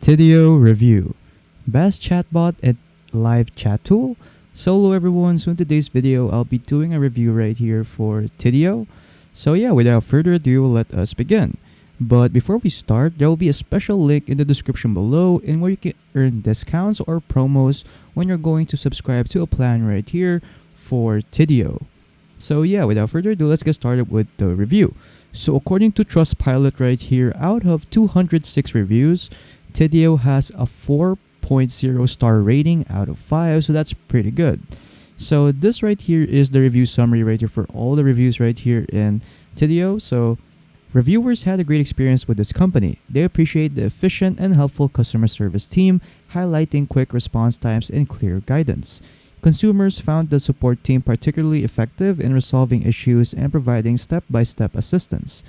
Tidio review. Best chatbot and live chat tool. So hello everyone, so in today's video I'll be doing a review right here for Tidio. So yeah, without further ado, let us begin. But before we start, there will be a special link in the description below in where you can earn discounts or promos when you're going to subscribe to a plan right here for Tidio. So yeah, without further ado, let's get started with the review. So according to Trustpilot right here, out of 206 reviews, Tidio has a 4.0 star rating out of 5, so that's pretty good. So this right here is the review summary right here for all the reviews right here in Tidio. So reviewers had a great experience with this company. They appreciate the efficient and helpful customer service team, highlighting quick response times and clear guidance. Consumers found the support team particularly effective in resolving issues and providing step-by-step assistance.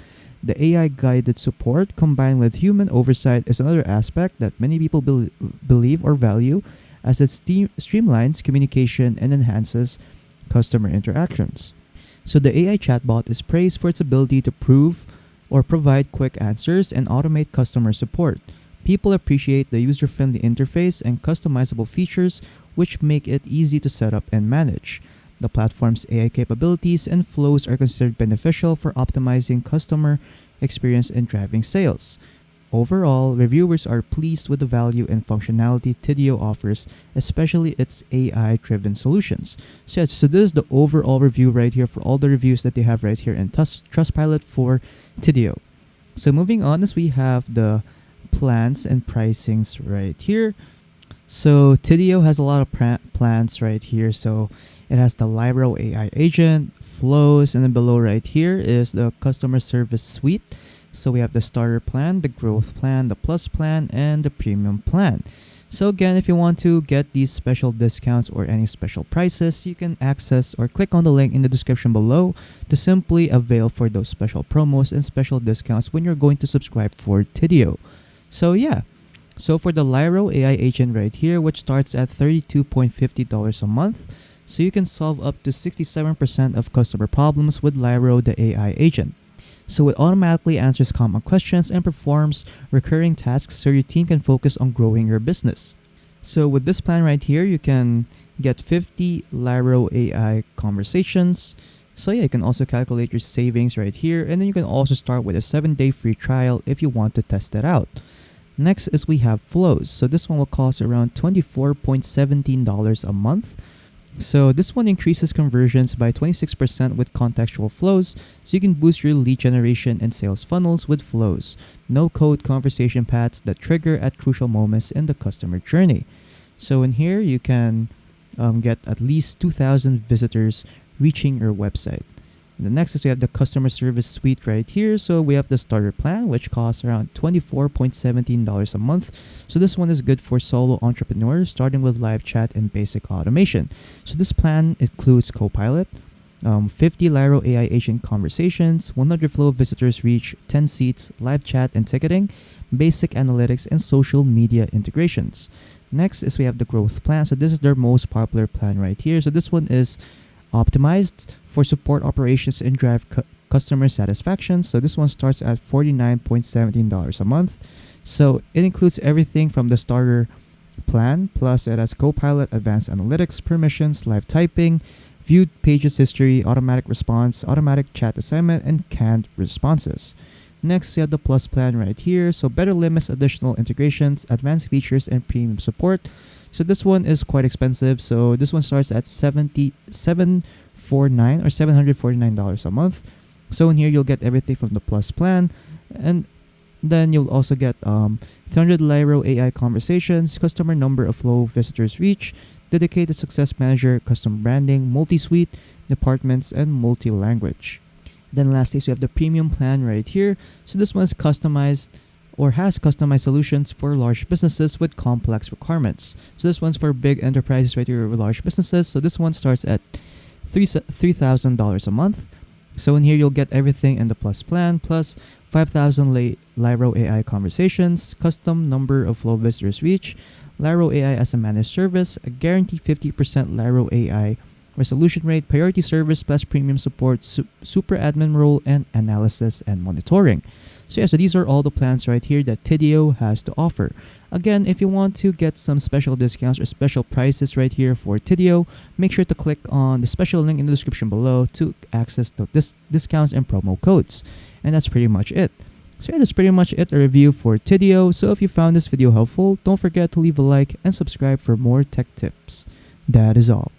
The AI-guided support combined with human oversight is another aspect that many people believe or value, as it streamlines communication and enhances customer interactions. So the AI chatbot is praised for its ability to provide quick answers and automate customer support. People appreciate the user-friendly interface and customizable features, which make it easy to set up and manage. The platform's AI capabilities and flows are considered beneficial for optimizing customer experience and driving sales. Overall, reviewers are pleased with the value and functionality Tidio offers, especially its AI-driven solutions. So this is the overall review right here for all the reviews that they have right here in Trustpilot for Tidio. So moving on, as we have the plans and pricings right here. So Tidio has a lot of plans right here. So it has the Lyro AI agent, flows, and then below right here is the customer service suite. So we have the starter plan, the growth plan, the plus plan, and the premium plan. So again, if you want to get these special discounts or any special prices, you can access or click on the link in the description below to simply avail for those special promos and special discounts when you're going to subscribe for Tidio. So yeah, so for the Lyro AI agent right here, which starts at $32.50 a month, so you can solve up to 67% of customer problems with Lyro the AI agent. So it automatically answers common questions and performs recurring tasks so your team can focus on growing your business. So with this plan right here, you can get 50 Lyro AI conversations. So yeah, you can also calculate your savings right here, and then you can also start with a 7-day free trial if you want to test it out. Next is we have flows. So this one will cost around $24.17 a month. So this one increases conversions by 26% with contextual flows, so you can boost your lead generation and sales funnels with flows. No code conversation paths that trigger at crucial moments in the customer journey. So in here you can get at least 2,000 visitors reaching your website. And the next is we have the customer service suite right here. So we have the starter plan, which costs around $24.17 a month. So this one is good for solo entrepreneurs starting with live chat and basic automation. So this plan includes Copilot, 50 Lyro AI agent conversations, 100 flow visitors reach, 10 seats, live chat and ticketing, basic analytics, and social media integrations. Next is we have the growth plan. So this is their most popular plan right here. So this one is optimized for support operations and drive customer satisfaction. So this one starts at $49.17 a month. So it includes everything from the starter plan, plus it has Copilot, advanced analytics, permissions, live typing, viewed pages history, automatic response, automatic chat assignment, and canned responses. Next, you have the plus plan right here. So better limits, additional integrations, advanced features, and premium support. So this one is quite expensive. So this one starts at $749 a month. So in here you'll get everything from the plus plan, and then you'll also get 300 Lyro AI conversations, customer number of flow visitors reach, dedicated success manager, custom branding, multi-suite, departments, and multi-language. Then lastly, so we have the premium plan right here. So this one is customized or has customized solutions for large businesses with complex requirements. So this one's for big enterprises right here with large businesses. So this one starts at $3,000 a month. So in here you'll get everything in the plus plan, plus 5,000 Lyro AI conversations, custom number of flow visitors reach, Lyro AI as a managed service, a guaranteed 50% Lyro AI resolution rate, priority service plus premium support, super admin role, and analysis and monitoring. So yeah, so these are all the plans right here that Tidio has to offer. Again, if you want to get some special discounts or special prices right here for Tidio, make sure to click on the special link in the description below to access the discounts and promo codes. And that's pretty much it. So yeah, that's pretty much it, a review for Tidio. So if you found this video helpful, don't forget to leave a like and subscribe for more tech tips. That is all.